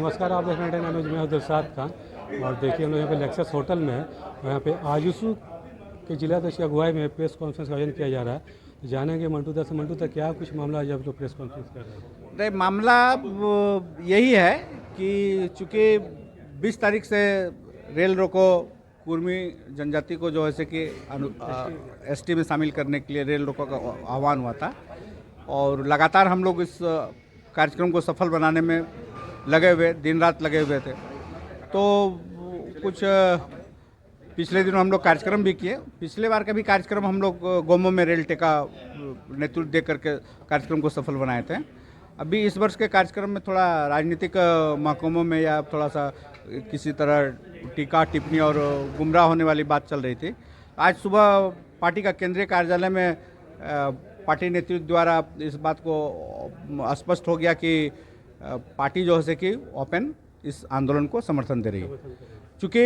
नमस्कार, आप देख रहे हैं न्यूज़ में हूं दिलशाद खान। और देखिए हम लोग यहाँ पे लेक्चर्स होटल में है और यहाँ पे आयुषु के जिलाध्यक्ष की अगुवाई में प्रेस कॉन्फ्रेंस का आयोजन किया जा रहा है। तो जानेंगे मंटू दा से। मंटू दा, क्या कुछ मामला है जब लोग प्रेस कॉन्फ्रेंस कर रहे हैं? नहीं, मामला यही है कि चूँकि 20 तारीख से रेल रोको कुर्मी जनजाति को जो है कि एसटी में शामिल करने के लिए रेल रोको का आह्वान हुआ था और लगातार हम लोग इस कार्यक्रम को सफल बनाने में लगे हुए, दिन रात लगे हुए थे। तो कुछ पिछले दिनों हम लोग कार्यक्रम भी किए। पिछले बार का भी कार्यक्रम हम लोग गोमो में रेल टेका नेतृत्व दे करके कार्यक्रम को सफल बनाए थे। अभी इस वर्ष के कार्यक्रम में थोड़ा राजनीतिक महकमों में या थोड़ा सा किसी तरह टीका टिप्पणी और गुमराह होने वाली बात चल रही थी। आज सुबह पार्टी का केंद्रीय कार्यालय में पार्टी नेतृत्व द्वारा इस बात को स्पष्ट हो गया कि पार्टी जो है कि ओपन इस आंदोलन को समर्थन दे रही है। चूँकि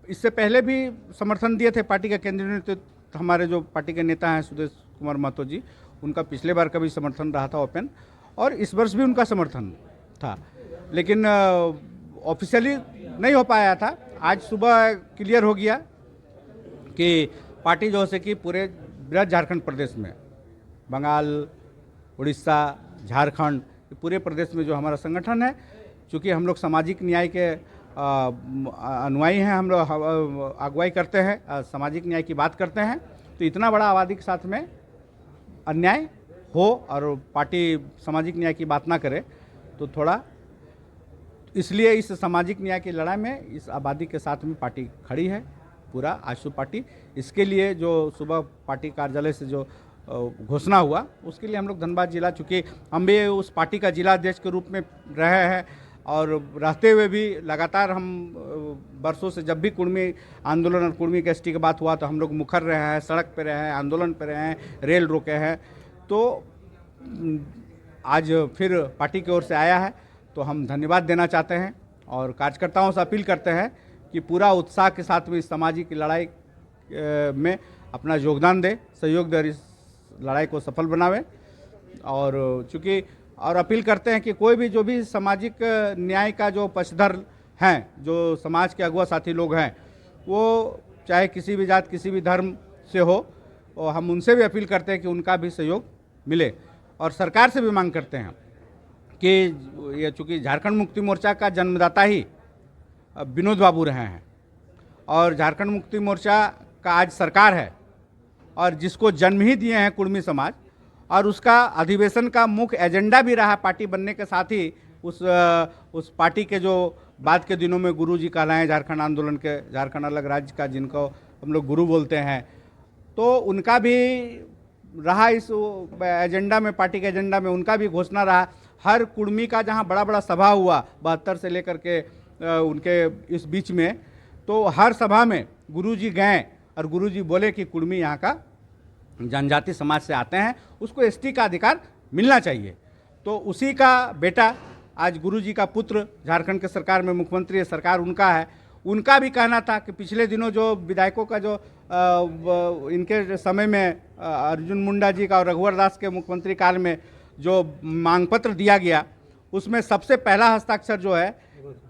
इससे पहले भी समर्थन दिए थे पार्टी का केंद्रीय नेतृत्व, हमारे जो पार्टी के नेता हैं सुदेश कुमार महतो जी, उनका पिछले बार का भी समर्थन रहा था ओपन, और इस वर्ष भी उनका समर्थन था, लेकिन ऑफिशियली नहीं हो पाया था। आज सुबह क्लियर हो गया कि पार्टी जो है कि पूरे बृहद झारखंड प्रदेश में, बंगाल, उड़ीसा, झारखंड, पूरे प्रदेश में जो हमारा संगठन है, चूँकि हम लोग सामाजिक न्याय के अनुयायी हैं, हम लोग अगुवाई करते हैं, सामाजिक न्याय की बात करते हैं, तो इतना बड़ा आबादी के साथ में अन्याय हो और पार्टी सामाजिक न्याय की बात ना करे तो थोड़ा, इसलिए इस सामाजिक न्याय की लड़ाई में इस आबादी के साथ में पार्टी खड़ी है, पूरा आशु पार्टी। इसके लिए जो सुबह पार्टी कार्यालय से जो घोषणा हुआ, उसके लिए हम लोग धनबाद जिला, चूँकि हम भी उस पार्टी का जिला अध्यक्ष के रूप में रहे हैं और रहते हुए भी लगातार हम बरसों से जब भी कुर्मी आंदोलन और कुर्मी के एसटी की बात हुआ तो हम लोग मुखर रहे हैं, सड़क पे रहे हैं, आंदोलन पे रहे हैं, रेल रोके हैं। तो आज फिर पार्टी की ओर से आया है तो हम धन्यवाद देना चाहते हैं और कार्यकर्ताओं से अपील करते हैं कि पूरा उत्साह के साथ में इस सामाजिक लड़ाई में अपना योगदान दे, सहयोग दे, इस लड़ाई को सफल बनावे। और चूँकि और अपील करते हैं कि कोई भी जो भी सामाजिक न्याय का जो पक्षधर हैं, जो समाज के अगुआ साथी लोग हैं, वो चाहे किसी भी जात किसी भी धर्म से हो, और हम उनसे भी अपील करते हैं कि उनका भी सहयोग मिले। और सरकार से भी मांग करते हैं कि ये चूँकि झारखंड मुक्ति मोर्चा का जन्मदाता ही विनोद बाबू रहे हैं और झारखंड मुक्ति मोर्चा का आज सरकार है और जिसको जन्म ही दिए हैं कुर्मी समाज, और उसका अधिवेशन का मुख्य एजेंडा भी रहा पार्टी बनने के साथ ही उस पार्टी के जो बाद के दिनों में गुरु जी कहलाए झारखंड आंदोलन के, झारखंड अलग राज्य का, जिनको हम लोग गुरु बोलते हैं, तो उनका भी रहा इस एजेंडा में, पार्टी के एजेंडा में उनका भी घोषणा रहा। हर कुर्मी का जहां बड़ा बड़ा सभा हुआ 72 से लेकर के उनके इस बीच में, तो हर सभा में गुरुजी गए और गुरुजी बोले कि कुर्मी यहाँ का जनजाति समाज से आते हैं, उसको एसटी का अधिकार मिलना चाहिए। तो उसी का बेटा आज गुरुजी का पुत्र झारखंड के सरकार में मुख्यमंत्री है, सरकार उनका है। उनका भी कहना था कि पिछले दिनों जो विधायकों का जो इनके समय में अर्जुन मुंडा जी का और रघुवर दास के मुख्यमंत्री काल में जो मांग पत्र दिया गया, उसमें सबसे पहला हस्ताक्षर जो है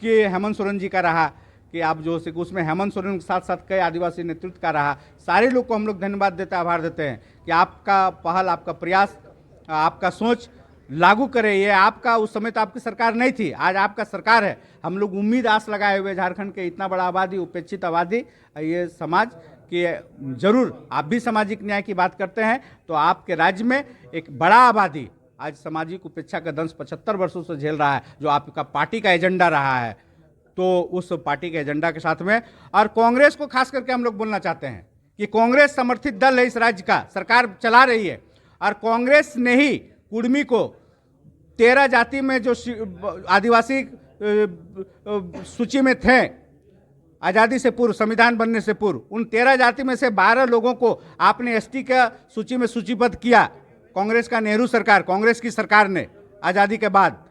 कि हेमंत सोरेन जी का रहा, कि आप जो से उसमें हेमंत सोरेन के साथ साथ कई आदिवासी नेतृत्व का रहा। सारे लोग को हम लोग धन्यवाद देते हैं, आभार देते हैं कि आपका पहल, आपका प्रयास, आपका सोच लागू करे। ये आपका, उस समय तो आपकी सरकार नहीं थी, आज आपका सरकार है। हम लोग उम्मीद आस लगाए हुए झारखंड के इतना बड़ा आबादी, उपेक्षित आबादी, ये समाज कि जरूर आप भी सामाजिक न्याय की बात करते हैं तो आपके राज्य में एक बड़ा आबादी आज सामाजिक उपेक्षा का दंश 75 वर्षों से झेल रहा है, जो आपका पार्टी का एजेंडा रहा है। तो उस पार्टी के एजेंडा के साथ में, और कांग्रेस को खास करके हम लोग बोलना चाहते हैं कि कांग्रेस समर्थित दल है, इस राज्य का सरकार चला रही है, और कांग्रेस ने ही कुर्मी को 13 जाति में जो आदिवासी सूची में थे आज़ादी से पूर्व, संविधान बनने से पूर्व, उन 13 जाति में से 12 लोगों को आपने एसटी का सूची में सूचीबद्ध किया, कांग्रेस का नेहरू सरकार, कांग्रेस की सरकार ने आज़ादी के बाद।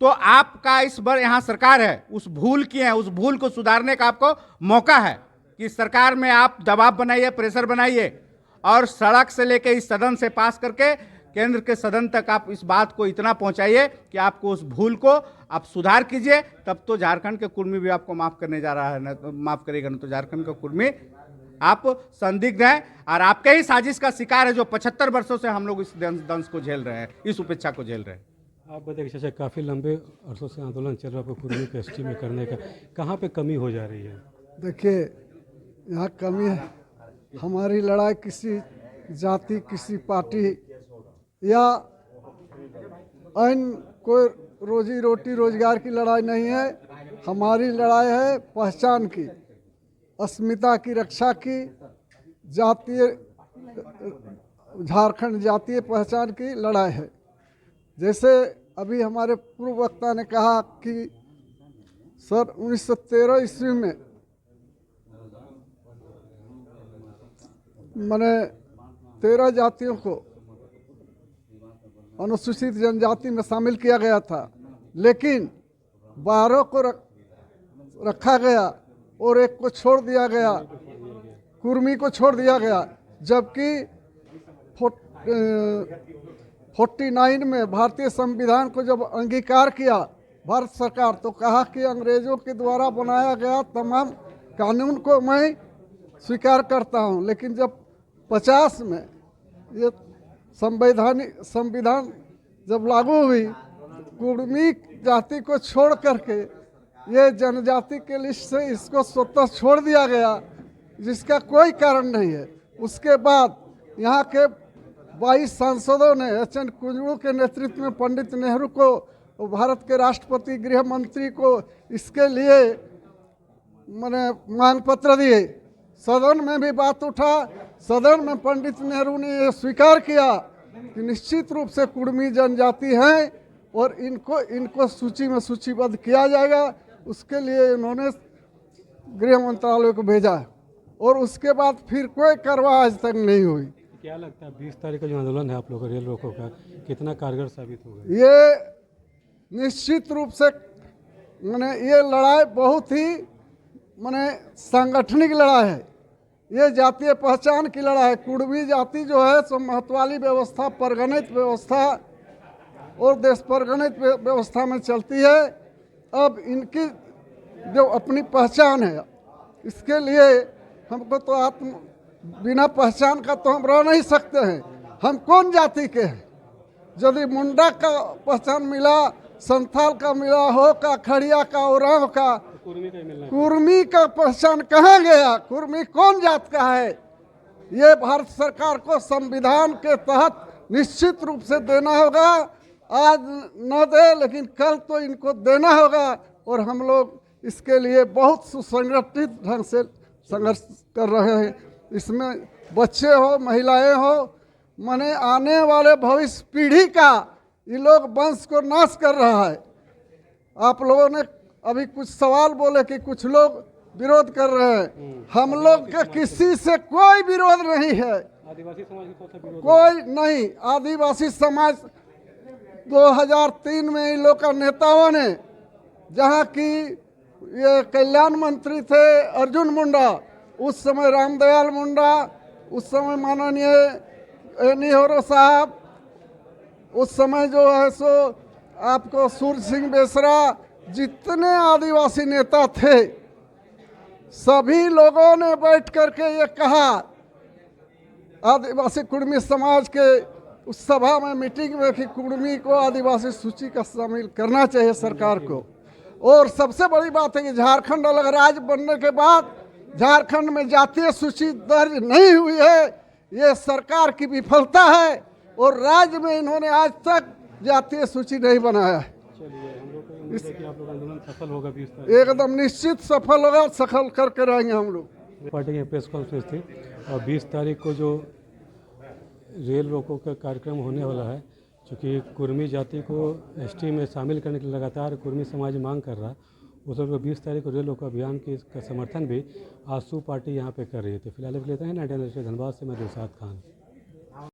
तो आपका इस बार यहाँ सरकार है, उस भूल की है, उस भूल को सुधारने का आपको मौका है कि सरकार में आप दबाव बनाइए, प्रेशर बनाइए और सड़क से लेकर इस सदन से पास करके केंद्र के सदन तक आप इस बात को इतना पहुंचाइए कि आपको उस भूल को आप सुधार कीजिए, तब तो झारखंड के कुर्मी भी आपको माफ़ करने जा रहा है, न तो माफ़ करेगा, न तो झारखंड का कुर्मी आप संदिग्ध हैं और आपके ही साजिश का शिकार है, जो 75 वर्षों से हम लोग इस दंश को झेल रहे हैं, इस उपेक्षा को झेल रहे हैं। आप बताइए चाचा, काफ़ी लंबे अरसों से आंदोलन चल रहा है आपको कुर्मी को एसटी में करने का, कहाँ पे कमी हो जा रही है? देखिए, यहाँ कमी है। हमारी लड़ाई किसी जाति, किसी पार्टी या अन्य कोई रोजी रोटी रोजगार की लड़ाई नहीं है। हमारी लड़ाई है पहचान की, अस्मिता की रक्षा की, जातीय झारखंड जातीय पहचान की लड़ाई है। जैसे अभी हमारे पूर्व वक्ता ने कहा कि सर 1913 ईस्वी में मैंने 13 जातियों को अनुसूचित जनजाति में शामिल किया गया था, लेकिन 12 को रखा गया और एक को छोड़ दिया गया, कुर्मी को छोड़ दिया गया। जबकि 49 में भारतीय संविधान को जब अंगीकार किया भारत सरकार, तो कहा कि अंग्रेजों के द्वारा बनाया गया तमाम कानून को मैं स्वीकार करता हूं। लेकिन जब 50 में ये संविधान जब लागू हुई, कुर्मी जाति को छोड़ करके ये जनजाति के लिस्ट से इसको स्वतः छोड़ दिया गया, जिसका कोई कारण नहीं है। उसके बाद यहाँ के 22 सांसदों ने एच.एन. कुंजरू के नेतृत्व में पंडित नेहरू को, भारत के राष्ट्रपति, गृह मंत्री को इसके लिए मैंने मांग पत्र दिए। सदन में भी बात उठा, सदन में पंडित नेहरू ने यह स्वीकार किया कि निश्चित रूप से कुर्मी जनजाति हैं और इनको सूची में सूचीबद्ध किया जाएगा। उसके लिए इन्होंने गृह मंत्रालय को भेजा और उसके बाद फिर कोई कार्रवाई आज तक नहीं हुई। क्या लगता है 20 तारीख का जो आंदोलन है आप लोगों का, रेल रोको का, कितना कारगर साबित होगा? ये निश्चित रूप से मैंने ये लड़ाई बहुत ही सांगठनिक लड़ाई है। ये जातीय पहचान की लड़ाई है। कुर्मी जाति जो है सो महत्वाली व्यवस्था, परगणित व्यवस्था और देश परगणित व्यवस्था में चलती है। अब इनकी जो अपनी पहचान है, इसके लिए हमको तो बिना पहचान का तो हम रह नहीं सकते हैं। हम कौन जाति के हैं? यदि मुंडा का पहचान मिला, संथाल का मिला हो, का खड़िया का, ओरांव का, कुर्मी का पहचान कहाँ गया? कुर्मी कौन जात का है? ये भारत सरकार को संविधान के तहत निश्चित रूप से देना होगा। आज न दे, लेकिन कल तो इनको देना होगा और हम लोग इसके लिए बहुत सुसंगठित ढंग से संघर्ष कर रहे हैं। इसमें बच्चे हो, महिलाएं हो, माने आने वाले भविष्य पीढ़ी का ये लोग वंश को नाश कर रहा है। आप लोगों ने अभी कुछ सवाल बोले कि कुछ लोग विरोध कर रहे हैं। हम लोग का किसी से कोई विरोध नहीं है, आदिवासी समाज का कोई नहीं। आदिवासी समाज 2003 में इन लोग का नेताओं ने, जहाँ की ये कल्याण मंत्री थे अर्जुन मुंडा, उस समय रामदयाल मुंडा, उस समय माननीय नेहरू साहब, उस समय जो है सो आपको सूर्य सिंह बेसरा, जितने आदिवासी नेता थे, सभी लोगों ने बैठ करके ये कहा, आदिवासी कुर्मी समाज के उस सभा में, मीटिंग में, कि कुर्मी को आदिवासी सूची का शामिल करना चाहिए सरकार को। और सबसे बड़ी बात है कि झारखंड अलग राज्य बनने के बाद झारखंड में जातीय सूची दर्ज नहीं हुई है। ये सरकार की विफलता है और राज्य में इन्होंने आज तक जातीय सूची नहीं बनाया है। चलिए, हम लोग को उम्मीद है कि आप लोग आंदोलन सफल होगा 20 तारीख। एकदम निश्चित सफल होगा, सफल करके रहेंगे हम लोग। पार्टी की प्रेस कॉन्फ्रेंस थी और 20 तारीख को जो रेल रोको का कार्यक्रम होने वाला है, चूँकि कुर्मी जाति को एसटी में शामिल करने के लिए लगातार कुर्मी समाज मांग कर रहा, उस वक्त 20 तारीख को रेल रोको अभियान का समर्थन भी आसू पार्टी यहाँ पे कर रही थी। फिलहाल लेते हैं 19 धनबाद से मैं दिलशाद खान।